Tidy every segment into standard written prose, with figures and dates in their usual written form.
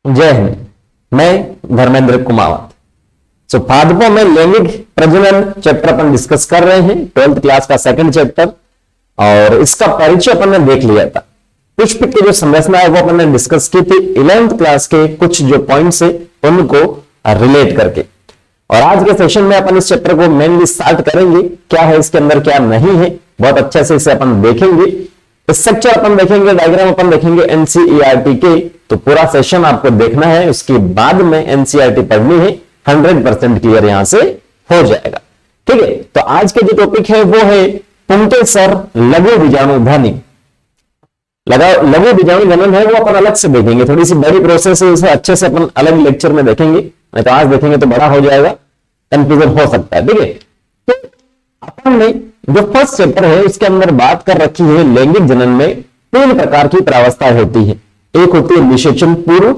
जय हिंद। मैं धर्मेंद्र कुमावत। पादपों में लैंगिक प्रजनन चैप्टर अपन डिस्कस कर रहे हैं, 12th क्लास का सेकंड चैप्टर, और इसका परिचय अपन ने देख लिया था। पुष्प की जो संरचना है वो अपन ने डिस्कस की थी 11th क्लास के कुछ जो पॉइंट्स है उनको रिलेट करके। और आज के सेशन में अपन इस चैप्टर को मेनली स्टार्ट करेंगे, क्या है इसके अंदर क्या नहीं है, बहुत अच्छे से इसे अपन देखेंगे। स्ट्रक्चर अपन देखेंगे, डायग्राम अपन देखेंगे एनसीईआरटी के, तो पूरा सेशन आपको देखना है, उसके बाद में एनसीईआरटी पढ़नी है, 100% क्लियर यहां से हो जाएगा। ठीक है, तो आज के जो टॉपिक है वो है पुंकेसर लघु बीजाणु ध्वनि। लघु बीजाणु जनन है वो अपन अलग से देखेंगे, थोड़ी सी बड़ी प्रोसेस है, उसे अच्छे से अपन अलग लेक्चर में देखेंगे, नहीं तो आज देखेंगे तो बड़ा हो जाएगा, कंफ्यूजन हो सकता है। ठीक है, तो अपन ने जो फर्स्ट चैप्टर है उसके अंदर बात कर रखी है लैंगिक जनन में 3 प्रकार की प्रावस्थाएं होती है। एक होती है निषेचन पूर्व,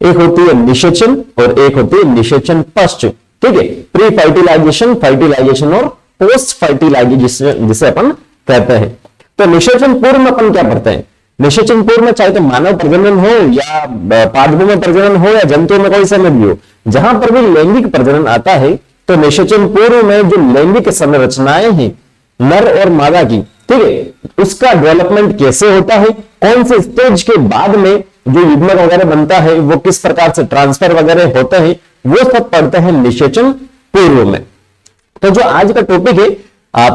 एक होती है निषेचन, और एक होती है निषेचन पश्च। ठीक है, प्री फर्टिलाइजेशन, फर्टिलाइजेशन और पोस्ट फर्टिलाइजेशन जिसे अपन कहते हैं। तो निषेचन पूर्व में अपन क्या पढ़ते हैं? निषेचन पूर्व में चाहे तो मानव प्रजनन हो या पादपों में प्रजनन हो या जंतुओं में कोई समय भी हो, जहां पर भी लैंगिक प्रजनन आता है तो निषेचन पूर्व में जो लैंगिक संरचनाएं हैं नर और मादा की, ठीक है, उसका डेवलपमेंट कैसे होता है, कौन से स्टेज के बाद में जो युग्मक वगैरह बनता है वो किस प्रकार से ट्रांसफर वगैरह होते हैं, वो सब पढ़ते हैं निषेचन पूर्व में। तो जो आज का टॉपिक है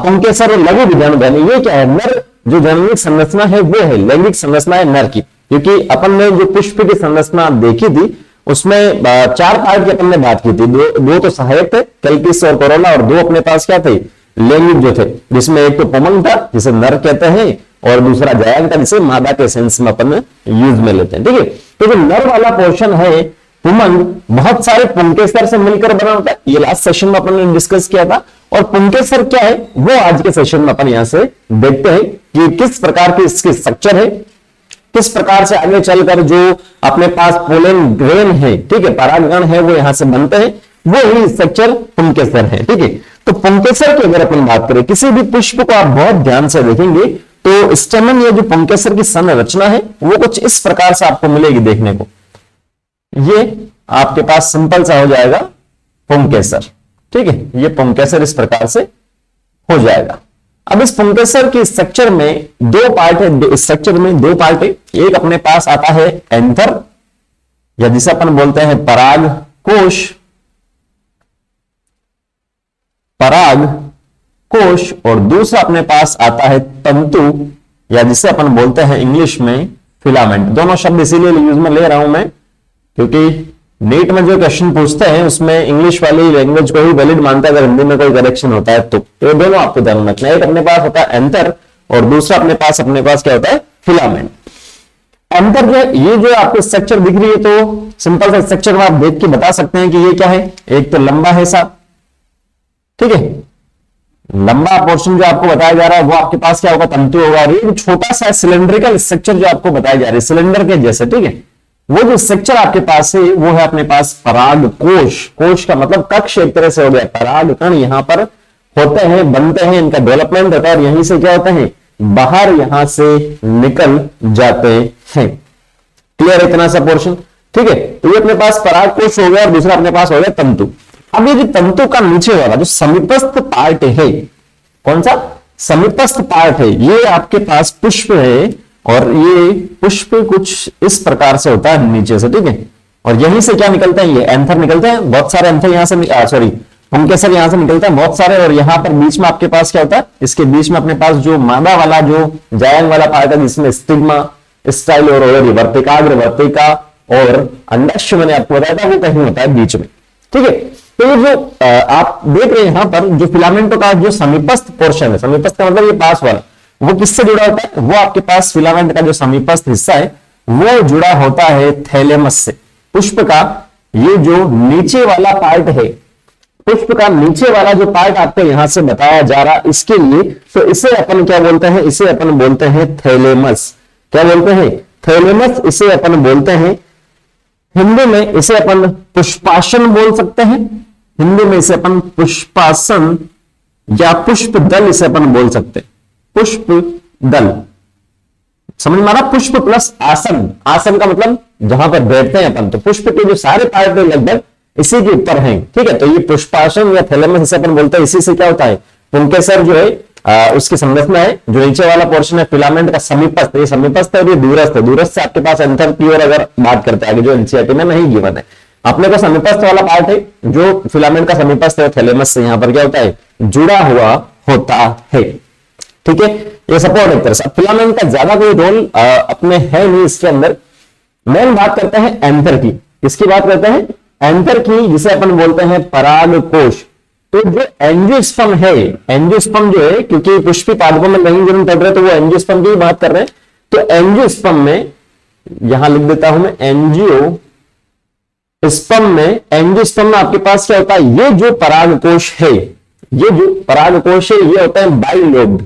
पुंकेसर और लघु बीजाणु ध्वनि, ये क्या है? नर जो जननिक संरचना है वो है, लैंगिक संरचना है नर की, क्योंकि अपन ने जो पुष्प की संरचना देखी थी उसमें 4 पार्ट की अपन ने बात की थी। दो तो सहायक थे, कैल्किस और कोरोला, और 2 अपने पास क्या थे? लैंगिक जो थे, जिसमें एक तो पुमंग था जिसे नर कहते हैं, और दूसरा जायंग था जिसे मादा के सेंस में अपन यूज में लेते हैं। ठीक है, तो जो नर वाला पोर्शन है पुमंग, बहुत सारे पुंकेसर से मिलकर बना होता है, ये लास्ट सेशन में अपन ने डिस्कस किया था। और पुंकेसर क्या है वो आज के सेशन में अपन यहां से देखते हैं कि किस प्रकार की इसकी स्ट्रक्चर है, किस प्रकार से आगे चलकर जो अपने पास पोलन ग्रेन है, ठीक है, परागगण है, वो यहां से बनते हैं, वो ही स्ट्रक्चर पुंकेसर है। ठीक है, तो पुंकेसर की अगर अपन बात करें, किसी भी पुष्प को आप बहुत ध्यान से देखेंगे तो स्टेमन या जो पुंकेसर की संरचना है वो कुछ इस प्रकार से आपको मिलेगी देखने को। ये आपके पास सिंपल सा हो जाएगा पुंकेसर। ठीक है, ये पुंकेसर इस प्रकार से हो जाएगा। अब इस पुंकेसर की स्ट्रक्चर में 2 पार्ट है, स्ट्रक्चर में 2 पार्ट है। एक अपने पास आता है एंथर, या जिसे अपन बोलते हैं पराग कोश, पराग कोश, और दूसरा अपने पास आता है तंतु, या जिसे अपन बोलते हैं इंग्लिश में फिलामेंट। दोनों शब्द इसीलिए यूज में ले रहा हूं मैं, क्योंकि नीट में जो क्वेश्चन पूछते हैं उसमें इंग्लिश वाली लैंग्वेज को ही वैलिड मानता है, अगर हिंदी में कोई करेक्शन होता है तो ये दोनों आपको ध्यान रखना है। एक अपने पास होता है एंथर, और दूसरा अपने पास क्या होता है? फिलामेंट। एंथर जो ये जो आपको स्ट्रक्चर दिख रही है, तो सिंपल सा स्ट्रक्चर में आप देख के बता सकते हैं कि ये क्या है। एक तो लंबा है साहब, ठीक है, लंबा पोर्शन जो आपको बताया जा रहा है वो आपके पास क्या होगा? तंतु होगा। ये छोटा सा सिलेंड्रिकल स्ट्रक्चर जो आपको बताया जा रहा है, सिलेंडर के जैसे, ठीक है, वो जो स्ट्रक्चर आपके पास है वो है अपने पास पराग कोश। कोश का मतलब कक्ष एक तरह से हो गया, पराग कण यहां पर होते हैं, बनते हैं, इनका डेवलपमेंट होता है, और यहीं से क्या होते हैं? बाहर यहां से निकल जाते हैं। क्लियर है इतना सा पोर्शन? ठीक है, तो ये अपने पास पराग कोश हो गया, और दूसरा अपने पास हो गया तंतु। अब ये जो तंतु का नीचे वाला जो समीपस्थ पार्ट है, कौन सा? समीपस्थ पार्ट है, ये आपके पास पुष्प है, और ये पुष्प कुछ इस प्रकार से होता है नीचे से, ठीक है, और यहीं से क्या निकलते हैं? ये एंथर निकलते हैं, बहुत सारे एंथर यहां से, सॉरी पुंकेसर यहां से निकलता है बहुत सारे, और यहां पर बीच में आपके पास क्या होता है? इसके बीच में अपने पास जो मादा वाला जो जायंग वाला पार्ट है, जिसमें स्टिग्मा, स्टाइल और ओवरी, वर्तिकाग्र, वर्तिका और अंडाशय मैंने आपको बताया था, वो कहीं होता है बीच में। ठीक है, तो ये जो आप देख रहे हैं यहां पर जो फिलामेंटों का जो समीपस्थ पोर्शन है, समीपस्थ का मतलब ये पास वाला, वो किससे जुड़ा होता है? वो आपके पास फिलामेंट का जो समीपस्थ हिस्सा है वो जुड़ा होता है थैलेमस से। पुष्प का ये जो नीचे वाला पार्ट है, पुष्प का नीचे वाला जो पार्ट आपको यहां से बताया जा रहा इसके लिए, तो इसे अपन क्या बोलते हैं? इसे अपन बोलते हैं थैलेमस। क्या बोलते हैं? थैलेमस। इसे अपन बोलते हैं, हिंदी में इसे अपन पुष्पासन बोल सकते हैं, हिंदी में इसे अपन पुष्पासन या पुष्प दल इसे अपन बोल सकते हैं, पुष्प दल। समझ में आ रहा? पुष्प प्लस आसन, आसन का मतलब जहां पर बैठते हैं अपन, तो पुष्प के जो सारे पार्ट लगभग इसी के ऊपर हैं, ठीक है। तो ये पुष्पासन या थैलेमस इसे अपन बोलते हैं। इसी से क्या होता है, पुंकेसर जो है उसकी संरचना है, जो नीचे वाला पोर्शन है फिलामेंट का समीपस्थ, ये समीपस्थ है और ये दूरस्थ है। दूरस्थ से आपके पास एंथर की ओर अगर बात करते हैं, जो एनसीईआरटी में नहीं गिवन है, अपने को समीपस्थ वाला पार्ट है जो फिलामेंट का समीपस्थ है, थैलेमस से यहां पर क्या होता है, जुड़ा हुआ होता है, ठीक है। ये सपोर्ट एक तरह से। फिलामेंट का ज्यादा कोई रोल अपने है नहीं इसके अंदर। मेन बात करते हैं एंथर की। किसकी बात करते हैं? एंथर की, जिसे अपन बोलते हैं परागकोश। तो जो एंजियोस्पर्म है, एंजियोस्पर्म जो है, क्योंकि पुष्पी पादपों में नहीं जन्म पड़ रहे, तो वो एंजियोस्पर्म की बात कर रहे हैं। तो एंजियोस्पर्म में, यहां लिख देता हूं मैं, एंजियोस्पर्म में आपके पास क्या होता है, ये जो परागकोश है, ये जो परागकोश है, ये होता है बाइलोब्ड।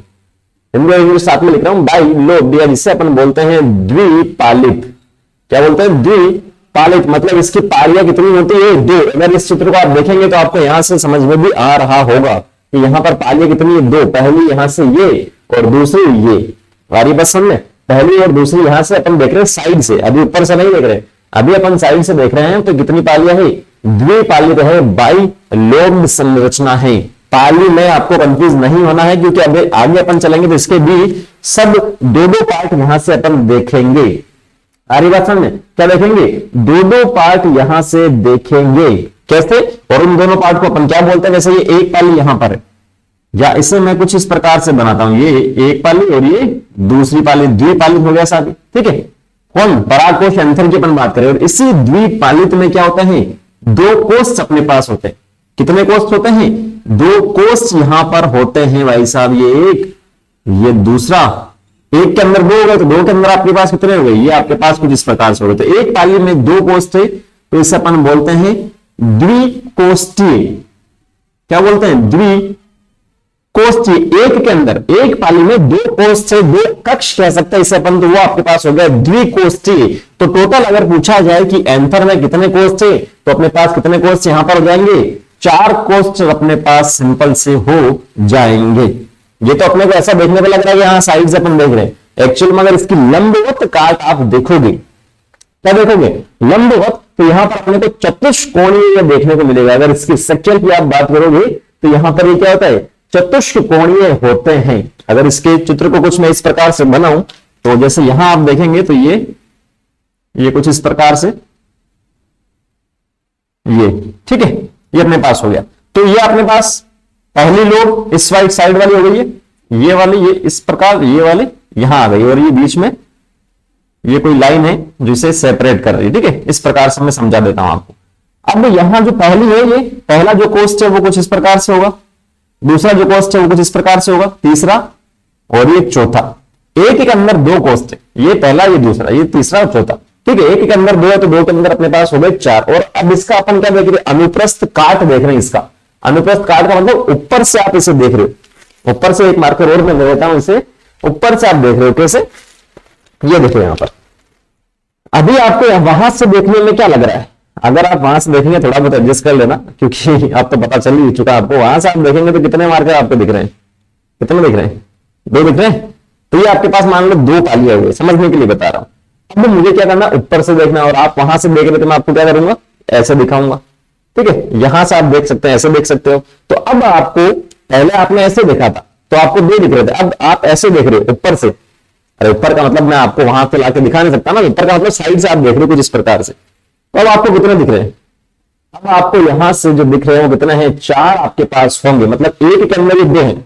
हिंदी साथ में लिख रहा हूं, बाइलोब्ड, या जिसे अपन बोलते हैं द्विपालित। क्या बोलते हैं? द्विपालित। मतलब इसकी पालियां कितनी होती है? 2। अगर इस चित्र को आप देखेंगे तो आपको यहां से समझ में भी आ रहा होगा कि यहां पर पालियां कितनी है? 2। पहली यहां से ये और दूसरी ये। वारी बस समझ में, पहली और दूसरी यहां से अपन देख रहे हैं साइड से, अभी ऊपर से नहीं देख रहे, अभी अपन साइड से देख रहे हैं। तो कितनी पालियां है? द्विपालित है, बाइलोब्ड संरचना है। पाली में आपको कंफ्यूज नहीं होना है, क्योंकि अब आगे अपन चलेंगे तो इसके भी सब 2-2 पार्ट यहां से अपन देखेंगे। आ रही बात समझ में? क्या देखेंगे? 2-2 पार्ट यहां से देखेंगे। कैसे? और उन दोनों पार्ट को अपन क्या बोलते हैं? वैसे ये एक पाली यहां पर है, या इसे मैं कुछ इस प्रकार से बनाता हूं, ये एक पाली और ये दूसरी पाली, द्विपालित हो गया साथी, ठीक है। कौन? परागकोश एंथर की अपन बात करें। और इसी द्विपालित में क्या होता है? 2 कोष अपने पास होते हैं। कितने कोष होते हैं? 2 कोष यहां पर होते हैं भाई साहब। ये एक, ये दूसरा। एक के अंदर 2 हो गए तो 2 के अंदर आपके पास कितने हो गए? ये आपके पास कुछ इस प्रकार से हो गए। तो एक पाली में 2 कोष थे, तो इसे अपन बोलते हैं द्विकोष्ठीय। क्या बोलते हैं? द्विकोष्ठीय। एक के अंदर, एक पाली में 2 कोष थे, 2 कक्ष कह सकते हैं इसे अपन, तो वो आपके पास हो गया द्विकोष्ठीय। तो टोटल अगर पूछा जाए कि एंथर में कितने कोष थे, तो अपने पास कितने कोष यहां पर हो जाएंगे? 4 कोष अपने पास सिंपल से हो जाएंगे। ये तो अपने को ऐसा देखने को लग रहा है कि यहां साइड से अपन देख रहे हैं, एक्चुअल में अगर इसकी लंबवत काट आप देखोगे, क्या देखोगे? लंबवत। तो यहां पर अपने को चतुष्कोणीय देखने को मिलेगा। अगर इसकी स्ट्रक्चर की आप बात करोगे तो यहां पर ये क्या होता है? चतुष्कोणीय होते हैं। अगर इसके चित्र को कुछ मैं इस प्रकार से बनाऊं, तो जैसे यहां आप देखेंगे तो ये कुछ इस प्रकार से, ये ठीक है, ये अपने पास हो गया। तो ये अपने पास पहली लोब इस साइड वाली हो गई है, ये वाली ये इस प्रकार, ये वाली यहां आ गई, और ये बीच में ये कोई लाइन है जिसे सेपरेट कर रही है, ठीक है। इस प्रकार से मैं समझा देता हूं आपको। अब यहां जो पहली है, ये पहला जो कोष्ठ है वो कुछ इस प्रकार से होगा, दूसरा जो कोष्ठ है वो कुछ इस प्रकार से होगा, तीसरा और ये चौथा। एक के अंदर 2 कोष्ठ है, ये पहला, ये दूसरा, ये तीसरा और चौथा, ठीक है। एक के अंदर 2 है तो 2 के अंदर अपने पास हो गए 4। और अब इसका अपन क्या देख रहे हैं? अनुप्रस्थ काट देख रहे हैं। इसका अनुप्रस्थ काट का मतलब ऊपर से आप इसे देख रहे हो, ऊपर से एक मार्कर और मैं देता हूं, इसे ऊपर से आप देख रहे हो। कैसे? ये देखो यहां पर। अभी आपको वहां से देखने में क्या लग रहा है? अगर आप वहां से देखेंगे, थोड़ा बहुत एडजस्ट कर लेना, क्योंकि आप तो पता चल ही चुका आपको। वहां से आप देखेंगे तो कितने मार्कर आपको दिख रहे हैं? कितने दिख रहे हैं? 2 दिख रहे हैं। तो ये आपके पास मान लो 2 पालियां हुए, समझने के लिए बता रहा हूं। अब मुझे क्या करना? ऊपर से देखना, और आप वहां से देख रहे तो मैं आपको क्या करूंगा? ऐसे दिखाऊंगा, ठीक है। यहां से आप देख सकते हैं, ऐसे देख सकते हो। तो अब आपको, पहले आपने ऐसे देखा था तो आपको 2 दिख रहे थे, अब आप ऐसे देख रहे हो ऊपर से। अरे ऊपर का मतलब मैं आपको वहां पे लाके दिखा नहीं सकता ना, ऊपर का मतलब साइड से आप देख रहे हो कुछ इस प्रकार से। तो अब आपको कितने दिख रहे हैं? अब आपको यहां से जो दिख रहे हैं वो कितने हैं? 4 आपके पास होंगे, मतलब एक के अंदर ही 2 हैं।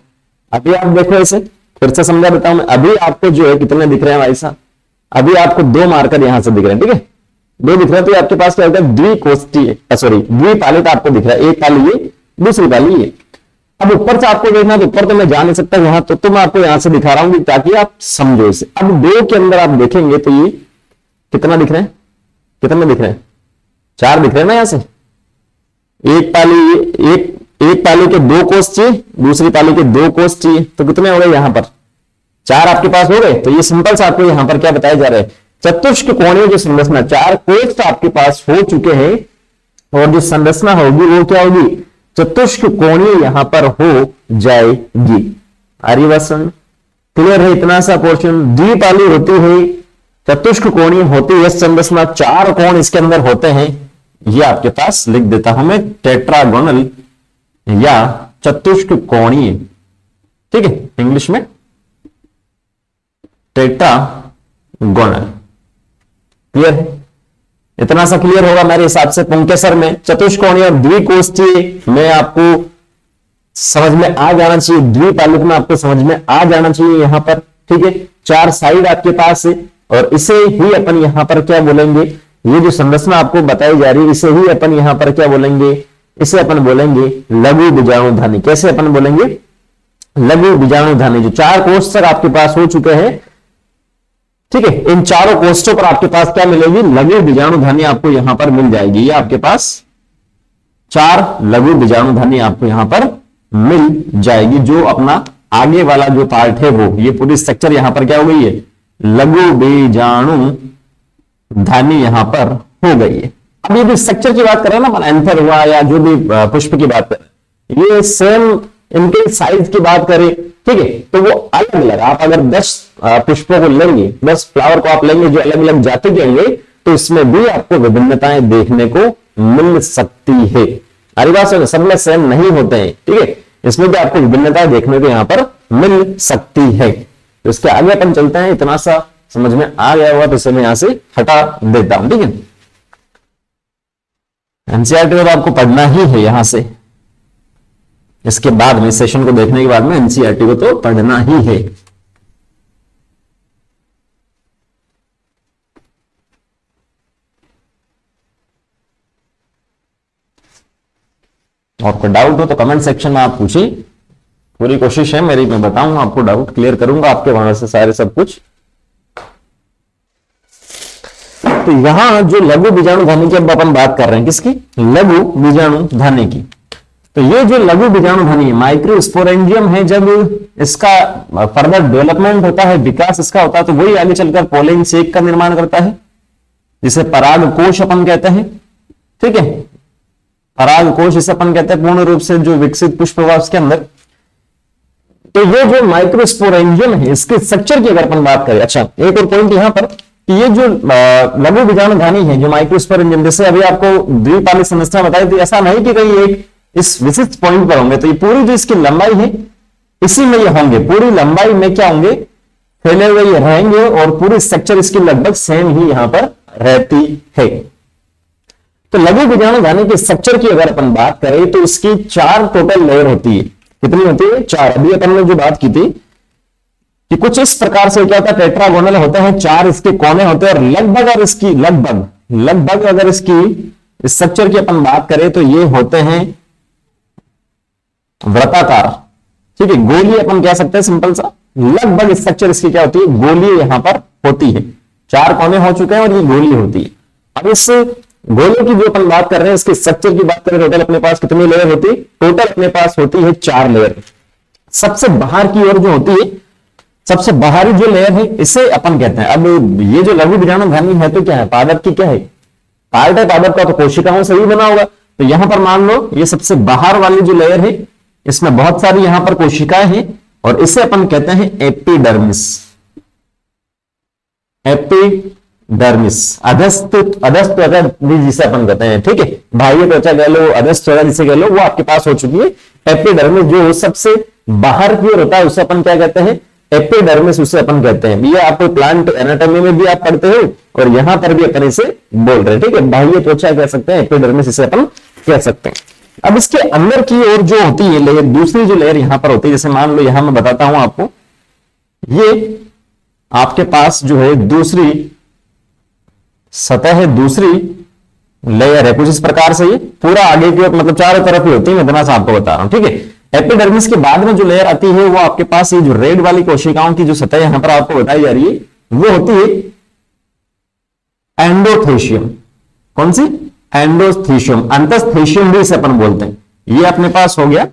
अभी आप देखो, इसे फिर से समझा देता हूं मैं। अभी आपको जो है कितने दिख रहे हैं भाई साहब? अभी आपको 2 मार्कर यहां से दिख रहे हैं, ठीक है, 2 दिख रहे हैं। तो आपके पास क्या होता है? द्विकोष्ठीय, सॉरी द्विपालित आपको दिख रहा है। एक पाली ये, दूसरी पाली ये। अब ऊपर से आपको देखना, तो ऊपर तो मैं जा नहीं सकता यहां, तो मैं आपको यहां से दिखा रहा हूं ताकि आप समझो इसे। अब 2 के अंदर आप देखेंगे तो ये कितना दिख रहे हैं? कितने दिख रहे हैं? 4 दिख रहे हैं ना यहां से। एक पाली के 2 कोष चाहिए, दूसरी पाली के 2 कोष चाहिए, तो कितने हो गए यहां पर? 4 आपके पास हो गए। तो ये सिंपल सा आपको यहां पर क्या बताया जा रहा है? चतुष्कोणीय जो संरचना, 4 कोष्ठ आपके पास हो चुके हैं, और जो संरचना होगी वो क्या होगी? चतुष्कोणीय यहां पर हो जाएगी। आ रही बात समझ? क्लियर है इतना सा पोर्शन। द्विपाली होती है, चतुष्क कोणीय होती है संरचना, चार कोण इसके अंदर होते हैं, ये आपके पास लिख देता हूं मैं, टेट्रागोनल या चतुष्क कोणीय, ठीक है, इंग्लिश में टेट्रागोनल। क्लियर है, इतना सा क्लियर होगा मेरे हिसाब से। पुंकेसर में चतुष्कोणीय और द्विकोष्ठीय में आपको समझ में आ जाना चाहिए, द्विपालिक में आपको समझ में आ जाना चाहिए यहां पर, ठीक है। चार साइड आपके पास है और इसे ही अपन यहां पर क्या बोलेंगे, ये जो संरचना आपको बताई जा रही है इसे ही अपन यहां पर क्या बोलेंगे, इसे अपन बोलेंगे लघु बीजाणुधानी। कैसे अपन बोलेंगे, लघु बीजाणुधानी। जो चार कोष्ठ तक आपके पास हो चुके हैं, ठीक है, इन चारों कोष्ठों पर आपके पास क्या मिलेगी, लघु बीजाणुधानी आपको यहां पर मिल जाएगी। ये आपके पास चार लघु बीजाणुधानी आपको यहां पर मिल जाएगी। जो अपना आगे वाला जो पार्ट है वो, ये पूरी स्ट्रक्चर यहां पर क्या हो गई है, लघु बीजाणुधानी यहां पर हो गई है। अब ये भी स्ट्रक्चर की बात करें ना, एंथर हुआ या जो भी पुष्प की बात करें, ये सेम इनके साइज की बात करें, ठीक है, तो वो अलग अलग, आप अगर 10 पुष्पों को लेंगे, 10 फ्लावर को आप लेंगे जो अलग अलग जाति के होंगे, तो इसमें भी आपको विभिन्नताएं देखने को मिल सकती है। हरी बात से सब में सेम नहीं होते हैं, ठीक है, इसमें भी आपको विभिन्नताएं देखने को यहां पर मिल सकती है। तो इसके आगे अपन चलते हैं, इतना सा समझ में आ गया हुआ तो इसे मैं यहां से हटा देता हूं, ठीक है। एनसीईआरटी तो आपको पढ़ना ही है यहां से, इसके बाद में सेशन को देखने के बाद में एनसीईआरटी को तो पढ़ना ही है। और कोई डाउट हो तो कमेंट सेक्शन में आप पूछिए, पूरी कोशिश है मेरी, मैं बताऊंगा आपको, डाउट क्लियर करूंगा आपके वहां से सारे सब कुछ। तो यहां जो लघु बीजाणुधानी की अब अपन बात कर रहे हैं, किसकी, लघु बीजाणुधानी की। तो ये जो लघु बीजाणुधानी है, माइक्रोस्पोरेंजियम है, जब इसका फर्दर डेवलपमेंट होता है, विकास इसका होता है, तो वही आगे चलकर पोलन सेक का निर्माण करता है, जिसे परागकोश अपन कहते हैं, ठीक है। परागकोश इसे अपन कहते हैं पूर्ण रूप से जो विकसित पुष्प हुआ उसके अंदर। तो ये जो माइक्रोस्पोरेंजियम है, इसके स्ट्रक्चर की अगर अपन बात करें, अच्छा एक और पॉइंट यहां पर कि ये जो लघु बीजाणुधानी है, जो माइक्रोस्पोरेंजियम, जैसे अभी आपको द्विपाली संरचना बताई थी, ऐसा नहीं कि कहीं एक इस विशिष्ट पॉइंट पर होंगे, तो ये पूरी जो इसकी लंबाई है इसी में ये होंगे, पूरी लंबाई में क्या होंगे, फैले हुए ये रहेंगे और पूरी स्ट्रक्चर इसकी लगभग सेम ही यहां पर रहती है। तो लघु बीजाणुधानी के स्ट्रक्चर की अगर अपन बात करें तो इसकी 4 टोटल लेयर होती है। कितनी होती है, 4। अभी अपन ने जो बात की थी कि कुछ इस प्रकार से क्या होता है, टेट्रागोनल होता है, 4 इसके कोने होते हैं, और लगभग और इसकी लगभग अगर इसकी स्ट्रक्चर की अपन बात करें तो ये होते हैं वृत्ताकार, ठीक है, गोली अपन कह सकते हैं, सिंपल सा। लगभग स्ट्रक्चर इसकी क्या होती है, गोली यहां पर होती है। 4 कोने हो चुके हैं और ये गोली होती है। अब इस गोले की जो अपन बात कर रहे हैं, इसके स्ट्रक्चर की बात करें, टोटल अपने पास कितनी लेयर होती है, टोटल अपने पास होती है 4 लेयर। सबसे बाहर की ओर जो होती है, सबसे बाहरी जो लेयर है, इसे अपन कहते हैं। अब ये जो लघु बीजाणुधानी है तो क्या है, पादप की क्या है, पार्ट है पादप का, तो कोशिकाओं से ही बना होगा। तो यहां पर मान लो ये सबसे बाहर वाली जो लेयर है, इसमें बहुत सारी यहां पर कोशिकाएं हैं और इसे अपन कहते हैं एपिडर्मिस। एपिडर्मिस, अधस्थ त्वचा जिसे अपन कहते हैं, ठीक है, बाह्य त्वचा कह लो, अधस्थ त्वचा जिसे कह लो, वो आपके पास हो चुकी है। एपिडर्मिस जो सबसे बाहर की ओर होता है उसे अपन क्या कहते हैं, एपिडर्मिस उसे अपन कहते हैं। ये आपको प्लांट एनाटॉमी में भी आप पढ़ते हो और यहां पर भी अपन इसे बोल रहे हैं, ठीक है, बाह्य त्वचा कह सकते हैं, एपिडर्मिस इसे अपन कह सकते हैं। अब इसके अंदर की ओर जो होती है लेयर, दूसरी जो लेयर यहां पर होती है, जैसे मान लो यहां मैं बताता हूं आपको, ये आपके पास जो है दूसरी सतह है, दूसरी लेयर है, कुछ इस प्रकार से ये पूरा आगे की ओर, मतलब चारों तरफ ही होती है, मैं इतना सा आपको बता रहा हूं, ठीक है। एपिडर्मिस के बाद में जो लेयर आती है वो आपके पास ये जो रेड वाली कोशिकाओं की जो सतह यहां पर आपको बताई जा रही है, वो होती है एंडोथेशियम। कौन सी, एंडोथेशियम, अंतस्थेशियम भी इसे अपन बोलते हैं। ये अपने पास हो गया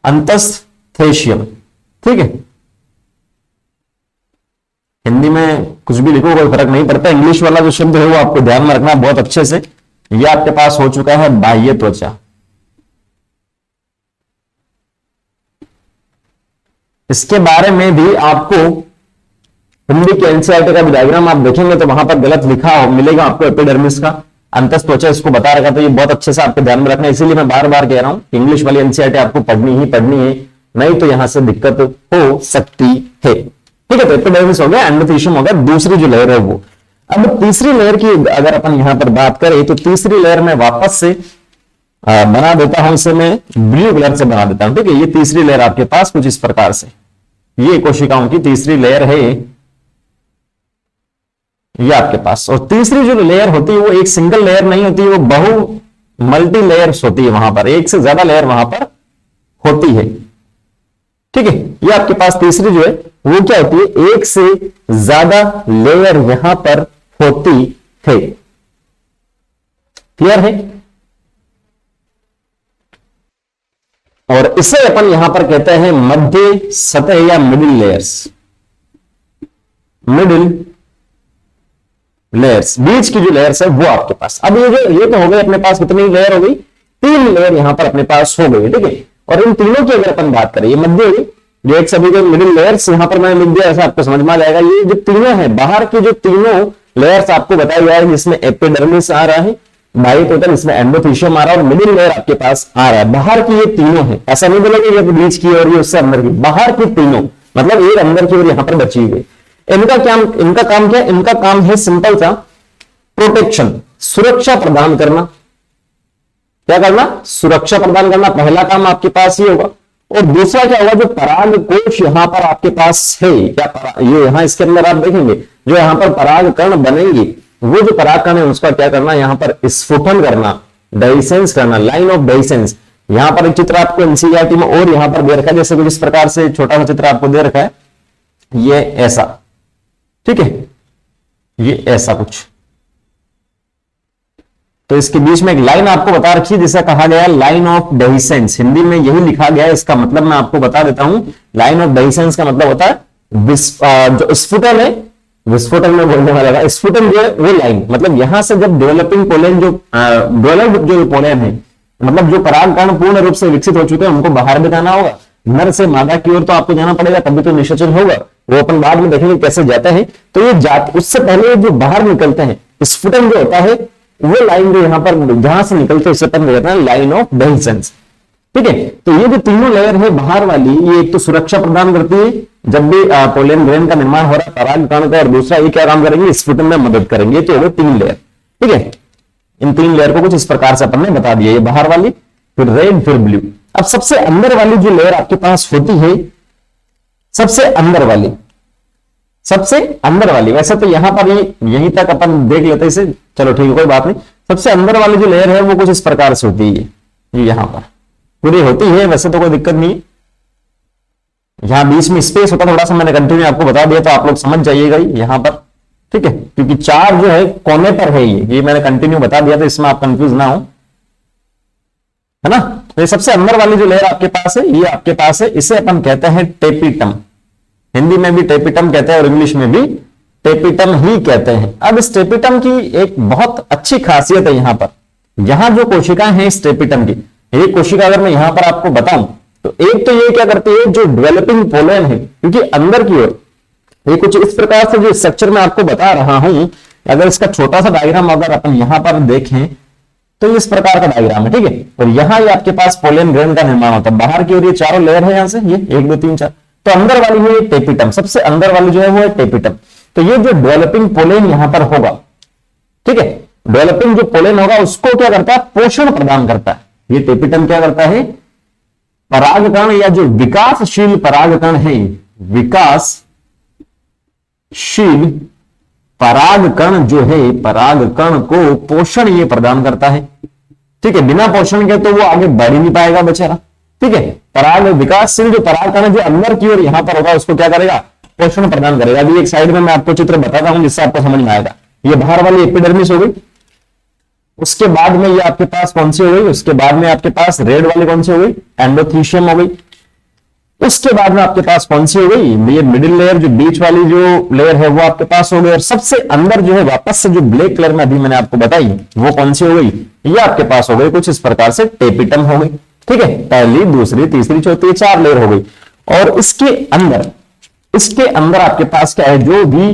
अंतस्थेशियम, ठीक है। हिंदी में कुछ भी लिखो कोई फर्क नहीं पड़ता, इंग्लिश वाला जो शब्द है वो आपको ध्यान में रखना बहुत अच्छे से। ये आपके पास हो चुका है बाह्य त्वचा, इसके बारे में भी आपको हिंदी के एनसीईआरटी का भी डायग्राम आप देखेंगे तो वहां पर गलत लिखा हो मिलेगा आपको एपिडर्मिस का अंतःत्वचा इसको बता रखा, तो ये बहुत अच्छे से आपको ध्यान में रखना है। इसीलिए मैं बार बार कह रहा हूं इंग्लिश वाली एनसीईआरटी आपको पढ़नी ही पढ़नी है, नहीं तो यहां से दिक्कत हो सकती है। ठीक है, तो एपिडर्मिस हो गया, एंडोथेलियम हो गया, दूसरी जो लेयर है वो। अब तीसरी लेयर की अगर अपन यहां पर बात करें तो तीसरी लेयर में वापस से बना देता हूं, इसे मैं ब्लू कलर से बना देता हूं। ठीक है, ये तीसरी लेयर आपके पास कुछ इस प्रकार से, ये कोशिकाओं की तीसरी लेयर है ये आपके पास। और तीसरी जो लेयर होती है वो एक सिंगल लेयर नहीं होती, वो बहु मल्टी लेयर्स होती है, वहां पर एक से ज्यादा लेयर वहां पर होती है। ठीक है, ये आपके पास तीसरी जो है वो क्या होती है, एक से ज्यादा लेयर यहां पर होती है। क्लियर है? और इसे अपन यहां पर कहते हैं मध्य सतह या मिडिल लेयर्स, मिडिल लेयर्स, बीच की जो लेयर्स है वो आपके पास। अब ये तो हो गई अपने पास कितनी लेयर हो गई, 3 लेयर यहां पर अपने पास हो गई। ठीक है, और इन तीनों की अगर अपन बात करें, ये मध्य होगी जो एक सभी के मिडिल लेयर्स यहां पर मैंने लिख दिया, ऐसा आपको समझ में आ जाएगा। ये जो तीनों है बाहर की जो तीनों लेयर्स आपको बताई गया है, जिसमें एपिडर्मिस आ रहा है, बायोटोटल इसमें एंडोथेलियम आ रहा है और मिडिल लेयर आपके पास आ रहा है। बाहर की ये तीनों है, ऐसा नहीं बोलोगे ये बीच की और ये उससे अंदर की, बाहर की तीनों, मतलब एक अंदर की और यहां पर बची हुई। इनका काम क्या है, इनका काम है सिंपल सा प्रोटेक्शन, सुरक्षा प्रदान करना। क्या करना, सुरक्षा प्रदान करना, पहला काम आपके पास ये होगा। और दूसरा क्या होगा, जो पराग कोश यहां पर आपके पास है, क्या ये यहां इसके अंदर आप देखेंगे जो यहां पर पराग कण बनेंगे, वो जो पराग कण है उसका क्या करना, यहां पर स्फुटन करना, डाइसेंस करना, लाइन ऑफ डाइसेंस। यहां पर एक चित्र आपको एनसीईआरटी में और यहां पर दे रखा है, जैसे कुछ इस प्रकार से छोटा सा चित्र आपको दे रखा है, ये ऐसा। ठीक है, ये ऐसा कुछ, तो इसके बीच में एक लाइन आपको बता रखी है जिसे कहा गया लाइन ऑफ डेहिसेंस, हिंदी में यही लिखा गया है। इसका मतलब मैं आपको बता देता हूं, लाइन ऑफ डेहिसेंस का मतलब होता है जो स्फुटन है, विस्फोटन में बोलने वाला था, स्फुटन जो है वो लाइन, मतलब यहां से जब डेवलपिंग पोलन जो डेवलप्ड जो पोलन है, मतलब जो परागकण पूर्ण रूप से विकसित हो चुके हैं, उनको बाहर भी जाना होगा, नर से मादा की ओर तो आपको जाना पड़ेगा, तभी तो निषेचन होगा, वो अपन बाद में देखेंगे कैसे जाता है। तो ये उससे पहले जो बाहर निकलते हैं, स्फुटन जो होता है वो लाइन जो यहां पर जहां से निकलते हैं उसे अपन कहते हैं लाइन ऑफ डेहिसेंस। ठीक है, तो ये जो तीनों लेयर है बाहर वाली, ये एक तो सुरक्षा प्रदान करती है जब भी पोलन ग्रेन का निर्माण हो रहा है परागकण का, और दूसरा ये क्या काम करेंगे, स्फुटन में मदद करेंगे। तो वो 3 लेयर। ठीक है, इन 3 लेयर को कुछ इस प्रकार से अपन ने बता दिया, ये बाहर वाली, फिर रेड, फिर ब्लू। अब सबसे अंदर वाली जो लेयर आपके पास होती है, सबसे अंदर वाली, सबसे अंदर वाली, वैसे तो यहां पर यहीं तक अपन देख लेते इसे, चलो ठीक है कोई बात नहीं। सबसे अंदर वाली जो लेयर है वो कुछ इस प्रकार से होती है, ये यहां पर पूरी होती है, वैसे तो कोई दिक्कत नहीं है। यहां बीच में स्पेस होता थोड़ा सा, मैंने कंटिन्यू आपको बता दिया तो आप लोग समझ जाइएगा यहां पर। ठीक है, क्योंकि 4 जो है कोने पर है, ये मैंने कंटिन्यू बता दिया, तो इसमें आप कंफ्यूज ना हो, है ना। तो ये सबसे अंदर वाली जो लेयर आपके पास है, ये आपके पास है, इसे अपन कहते हैं टेपिटम। हिंदी में भी टेपिटम कहते हैं और इंग्लिश में भी टेपिटम ही कहते हैं। अब इस टेपिटम की एक बहुत अच्छी खासियत है, यहां पर यहां जो कोशिकाएं हैं इस टेपिटम की, एक कोशिका अगर मैं यहां पर आपको बताऊं तो एक तो ये क्या करती है, जो डेवलपिंग पोलन है, क्योंकि अंदर की ओर ये कुछ इस प्रकार से जो स्ट्रक्चर मैं आपको बता रहा हूं, अगर इसका छोटा सा डायग्राम अगर अपन यहां पर देखें तो इस प्रकार का डायग्राम है। ठीक है, और यहां ये आपके पास पोलन ग्रेन का निर्माण होता है, बाहर की ओर ये चारों लेयर है, यहां से ये 1 2 3 4, तो अंदर वाली है टेपिटम, सबसे अंदर वाली जो है वो है टेपिटम। तो ये जो डेवलपिंग पोलन यहां पर होगा, ठीक है, डेवलपिंग जो पोलन होगा उसको क्या करता है, पोषण प्रदान करता है। ये टेपिटम क्या करता है, परागकण या जो विकासशील परागकण है, विकासशील परागकण जो है, परागकण को पोषण ये प्रदान करता है। ठीक है, बिना पोषण के तो वो आगे बढ़ ही नहीं पाएगा बेचारा। ठीक है, पराग विकासशील जो परागकण जो अंदर की ओर यहां पर होगा उसको क्या करेगा, पोषण प्रदान करेगा। अभी एक साइड में मैं आपको चित्र बताता हूं जिससे आपको समझ में आएगा। ये बाहर वाली एपिडर्मिस हो गई, उसके बाद में ये आपके पास कौन सी हो गई, उसके बाद में आपके पास रेड वाली कौन सी हो गई, एंडोथीशियम हो गई। उसके बाद में आपके पास कौन सी हो गई, ये मिडिल लेयर, जो बीच वाली जो लेयर है वो आपके पास हो गई। और सबसे अंदर जो है वापस से जो ब्लैक कलर में अभी मैंने आपको बताई वो कौन सी हो गई, ये आपके पास हो गई कुछ इस प्रकार से टेपिटम हो गई। ठीक है, पहली, दूसरी, तीसरी, चौथी, 4 लेयर हो गई। और इसके अंदर आपके पास क्या है, जो भी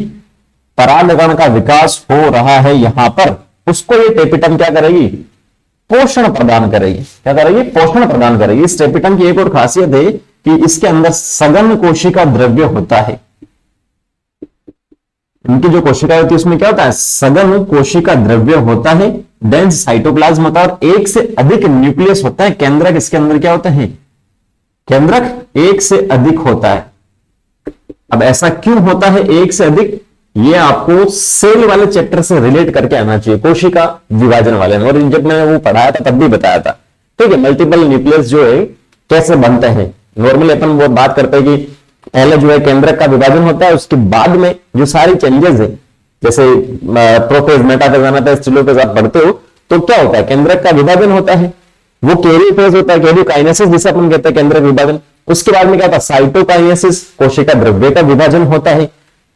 परागकण का विकास हो रहा है यहां पर, उसको ये टेपिटम क्या करेगी, पोषण प्रदान करेगी। क्या करेगी, पोषण प्रदान करेगी। इस टेपिटम की एक और खासियत है कि इसके अंदर सघन कोशिका द्रव्य होता है। इनकी जो कोशिका होती है उसमें क्या होता है, सघन कोशिका द्रव्य होता है, डेंस साइटोप्लाज्म होता है और एक से अधिक न्यूक्लियस होता है। केंद्रक इसके अंदर क्या होता है, केंद्रक एक से अधिक होता है। अब ऐसा क्यों होता है एक से अधिक, ये आपको सेल वाले चैप्टर से रिलेट करके आना चाहिए, कोशिका विभाजन वाले में। और जब मैंने वो पढ़ाया था तब भी बताया था, ठीक है। मल्टीपल न्यूक्लियस जो है कैसे बनते हैं, नॉर्मली अपन वो बात करते हैं कि पहले जो है केंद्रक का विभाजन होता है, उसके बाद में जो सारी चेंजेस है, जैसे प्रोफेज, मेटाफेज, एनाफेज, टेलोफेज आप पढ़ते हो, तो क्या होता है, केंद्रक का विभाजन होता है, वो कैरियोफेज होता है, कैरियोकाइनेसिस जिसे अपन कहते हैं केंद्रक विभाजन। उसके बाद में क्या होता है, साइटोकाइनेसिस, कोशिका द्रव्य का विभाजन होता है।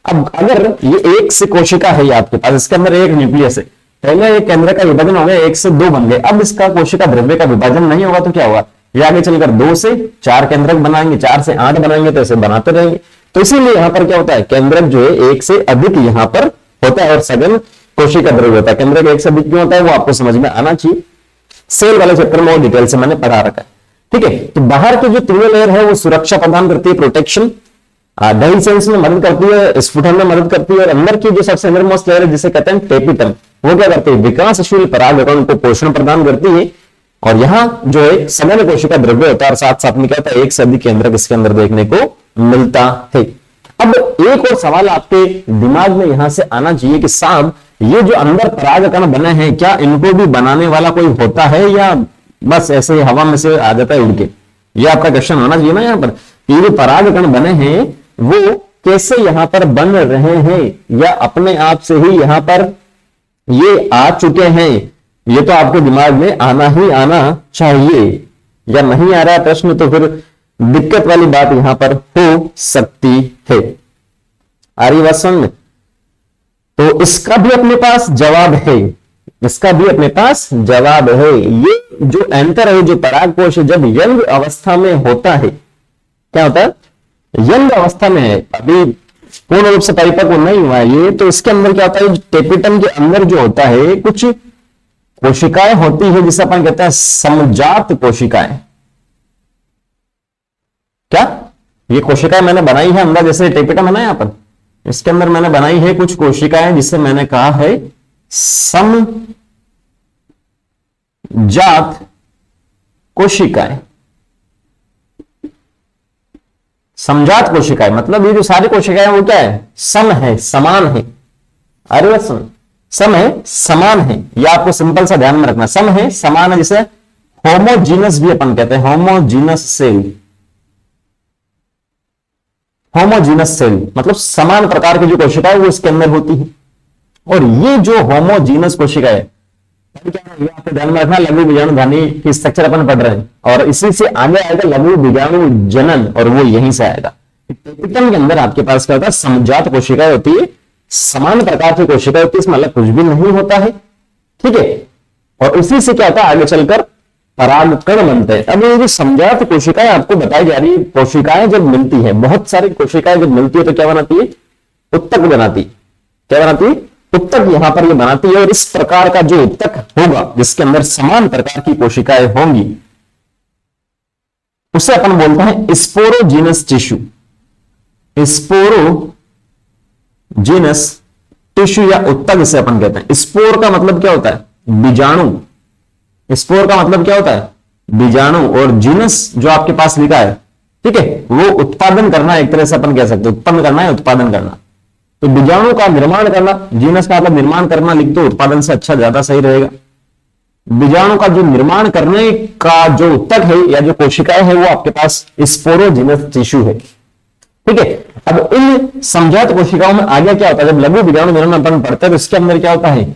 अब अगर ये एक से कोशिका है आपके पास, इसके अंदर एक न्यूक्लियस है, पहले एक केंद्र का विभाजन हो गया, एक से दो बन गए, अब इसका कोशिका द्रव्य का विभाजन नहीं होगा तो क्या होगा, ये आगे चलकर 2 से 4 केंद्रक बनाएंगे, 4 से 8 बनाएंगे, तो ऐसे बनाते रहेंगे। तो इसीलिए यहां पर क्या होता है, केंद्रक जो है एक से अधिक यहां पर होता है और सघन कोशिका द्रव्य होता है। केंद्रक एक से अधिक क्यों होता है वो आपको समझ में आना चाहिए, सेल वाले चैप्टर में वो डिटेल से मैंने पढ़ा रखा है, ठीक है। तो बाहर की जो तीनों लेयर है वो सुरक्षा प्रदान करती है, प्रोटेक्शन, दही सेल्स में मदद करती है, स्फुटन में मदद करती है, और अंदर की जो सबसे अंदर मोस्ट लेयर है जिसे कहते हैं टेपिटम, वो क्या करती है, विकासशील परागकण को पोषण प्रदान करती है। और यहां जो है सघन कोशिका द्रव्य होता है और साथ साथ में क्या होता है, एक से अधिक केंद्रक इसके अंदर देखने को मिलता है। अब एक और सवाल आपके दिमाग में यहां से आना चाहिए कि साहब ये जो अंदर परागकण बने हैं, क्या इनको भी बनाने वाला कोई होता है या बस ऐसे हवा में से आ जाता है उड़ के? ये आपका क्वेश्चन होना चाहिए ना यहाँ पर, ये जो परागकण बने हैं वो कैसे यहां पर बन रहे हैं, या अपने आप से ही यहां पर ये आ चुके हैं? ये तो आपके दिमाग में आना ही आना चाहिए, या नहीं आ रहा है प्रश्न तो फिर दिक्कत वाली बात यहां पर हो सकती है। आ रही बात समझ में? तो इसका भी अपने पास जवाब है, इसका भी अपने पास जवाब है। ये जो एंटर है, जो परागकोश है, जब यंग अवस्था में होता है, क्या होता है, यंग अवस्था में है, अभी पूर्ण रूप से परिपक्व नहीं हुआ है ये, तो इसके अंदर क्या होता है, टेपिटम के अंदर जो होता है कुछ कोशिकाएं होती है जिसे अपन कहते हैं समजात कोशिकाएं। क्या ये कोशिकाएं मैंने बनाई है अंदर, जैसे टेपिटम है ना यहां पर, इसके अंदर मैंने बनाई है कुछ कोशिकाएं जिसे मैंने कहा है समजात कोशिकाएं। समजात कोशिकाएं मतलब ये जो सारी कोशिकाएं वो क्या है, सम है, समान है। अरे सम है, समान है, ये आपको सिंपल सा ध्यान में रखना, सम है, समान है, जिसे होमोजीनस भी अपन कहते हैं, होमोजीनस सेल। होमोजीनस सेल मतलब समान प्रकार की जो कोशिकाएं वो इसके अंदर होती है। और ये जो होमोजीनस कोशिका है, ये आपको ध्यान में रखना, लघु बीजाणु धानी की स्ट्रक्चर अपन पढ़ रहे हैं, और इसी से आगे आएगा लघु बीजाणु जनन, और वो यहीं से आएगा। टेपिटम के अंदर आपके पास क्या होता है, समजात कोशिकाएं होती है, समान प्रकार की कोशिकाएं होती है, इसमें अलग कुछ भी नहीं होता है, ठीक है। और उसी से क्या होता है, आगे चलकर परागकण बनते हैं। अब ये जो समजात कोशिकाएं आपको बताई जा रही है, कोशिकाएं जब मिलती है, बहुत सारी कोशिकाएं जब मिलती है तो क्या बनाती है, उत्तक बनाती है। क्या बनाती है, उत्तक यहां पर ये बनाती है। और इस प्रकार का जो उत्तक होगा जिसके अंदर समान प्रकार की कोशिकाएं होंगी, उसे अपन बोलते हैं स्पोरोजीनस टिश्यू। स्पोरोजीनस टिश्यू या उत्तक इसे अपन कहते हैं। स्पोर का मतलब क्या होता है, बीजाणु। स्पोर का मतलब क्या होता है, बीजाणु, और जीनस जो आपके पास लिखा है, ठीक है, वो उत्पादन करना, एक तरह से अपन कह सकते हैं उत्पन्न करना है, उत्पादन करना। तो बीजाणु का निर्माण करना, जीनस का मतलब निर्माण करना, लिख दो, उत्पादन से अच्छा ज्यादा सही रहेगा। बीजाणु का जो निर्माण करने का जो उत्तक है या जो कोशिकाएं है वो आपके पास स्पोरोजीनस टिश्यू है, ठीक है। अब इन समजात कोशिकाओं में आगे क्या होता है, जब लघु बीजाणु जनन अपन पढ़ते हैं तो इसके अंदर क्या होता है,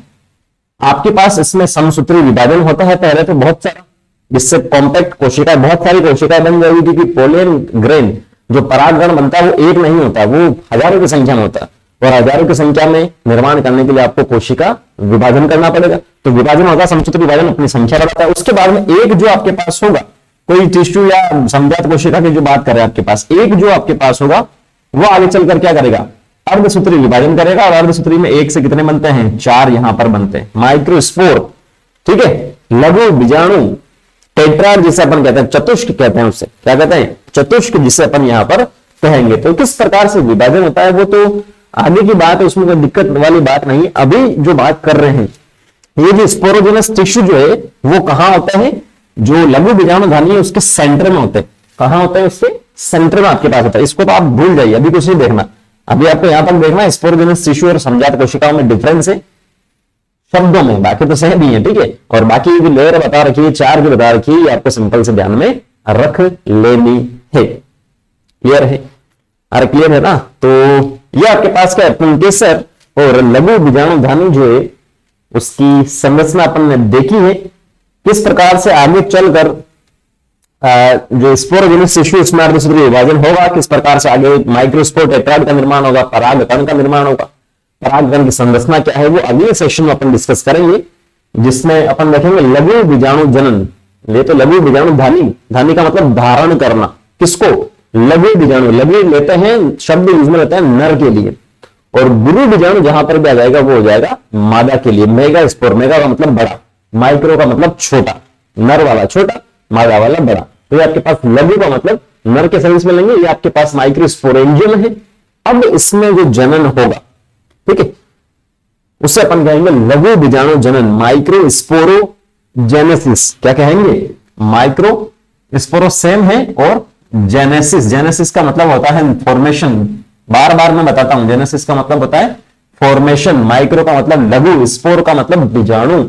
आपके पास इसमें समसूत्री विभाजन होता है पहले तो बहुत सारा, जिससे कॉम्पैक्ट कोशिकाएं, बहुत सारी कोशिकाएं बन जाएगी, क्योंकि पोलन ग्रेन जो परागकण बनता है वो एक नहीं होता, वो हजारों की संख्या में होता है, और हजारों की संख्या में निर्माण करने के लिए आपको कोशिका विभाजन करना पड़ेगा। तो विभाजन होगा, समसूत्री विभाजन अपनी संख्या बढ़ाता है। उसके बाद में एक जो आपके पास होगा कोई टिश्यू या संजात कोशिका की जो बात कर रहे हैं आपके पास, एक जो आपके पास होगा वो आगे चलकर क्या करेगा, अर्धसूत्री विभाजन करेगा, और अर्धसूत्री में एक से कितने बनते हैं, 4 यहां पर बनते हैं, माइक्रोस्पोर, ठीक है, लघु बीजाणु, टेट्राड जिसे अपन कहते हैं, चतुष्क कहते हैं, उससे क्या कहते हैं, चतुष्क जिसे अपन यहां पर कहेंगे। तो किस प्रकार से विभाजन होता है वो तो आगे की बात है, उसमें कोई दिक्कत वाली बात नहीं। अभी जो बात कर रहे हैं, ये जो स्पोरोजेनस टिश्यू जो है वो कहां होता है, जो लघु बीजाणुधानी है उसके सेंटर में होते हैं। कहां होता है, उसके सेंटर में आपके पास होता है। इसको तो आप भूल जाइए, अभी कुछ नहीं देखना, अभी आपको यहां तक देखना है स्पोरोजेनस टिश्यू और संजात कोशिकाओं में डिफरेंस है शब्दों में, बाकी तो सही नहीं है, ठीक है। और बाकी जो लेयर बता रखी है, 4 जो बता रखी है, आपको सिंपल से ध्यान में रख लेनी है। क्लियर है, अरे क्लियर है ना। तो ये आपके पास क्या है, पुंकेसर और लघु बीजाणुधानी जो है उसकी संरचना अपन ने देखी है। किस प्रकार से आगे चलकर जो स्पोरोजेनस टिश्यू इसमें अर्धसूत्री विभाजन होगा, किस प्रकार से आगे माइक्रोस्पोर टेट्राड का निर्माण होगा, परागकण का निर्माण होगा, परागकण की संरचना क्या है वो अगले सेशन में अपन डिस्कस करेंगे, जिसमें अपन देखेंगे लघु बीजाणु जनन। ये तो लघु बीजाणु धानी, धानी का मतलब धारण करना, किसको, लघु बीजाणु, लघु लेते हैं शब्द यूज में लेते हैं नर के लिए, और गुरु बीजाणु जहां पर भी आ जाएगा वो हो जाएगा मादा के लिए। मेगा स्पोर, मेगा का मतलब बड़ा, माइक्रो का मतलब छोटा, नर वाला छोटा, मादा वाला बड़ा। तो ये आपके पास लघु का मतलब नर के सेंस में लेंगे, ये आपके पास माइक्रोस्पोरेंजियम है। अब इसमें जो जनन होगा, ठीक है, उसे अपन कहेंगे लघु बीजाणु जनन, माइक्रोस्पोरोजेनेसिस। क्या कहेंगे, माइक्रो सेम है, और जेनेसिस, जेनेसिस का मतलब होता है फॉर्मेशन। बार बार मैं बताता हूं, जेनेसिस का मतलब होता है फॉर्मेशन, माइक्रो का मतलब लघु, स्पोर का मतलब बीजाणु।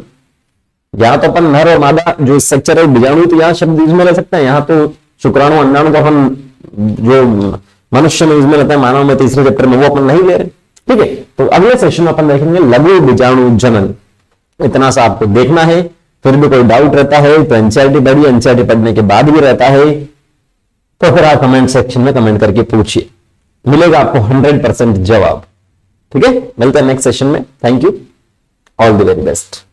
यहां तो अपन नर और मादा जो स्ट्रक्चर है बीजाणु, तो यहां शब्द यूज में ले सकते हैं, यहां तो शुक्राणु अंडाणु का अपन जो मनुष्य में यूज में लेते हैं, मानव में तीसरे चैप्टर में, वो अपन नहीं ले रहे, ठीक है। तो अगले सेशन में अपन देखेंगे लघु बीजाणु जनन। इतना सा आपको देखना है, फिर भी कोई डाउट रहता है तो एनसीईआरटी पढ़िए, एनसीईआरटी पढ़ने के बाद भी रहता है तो फिर आप कमेंट सेक्शन में कमेंट करके पूछिए, मिलेगा आपको 100% जवाब, ठीक है। मिलते हैं नेक्स्ट सेशन में। Thank you, all the very best.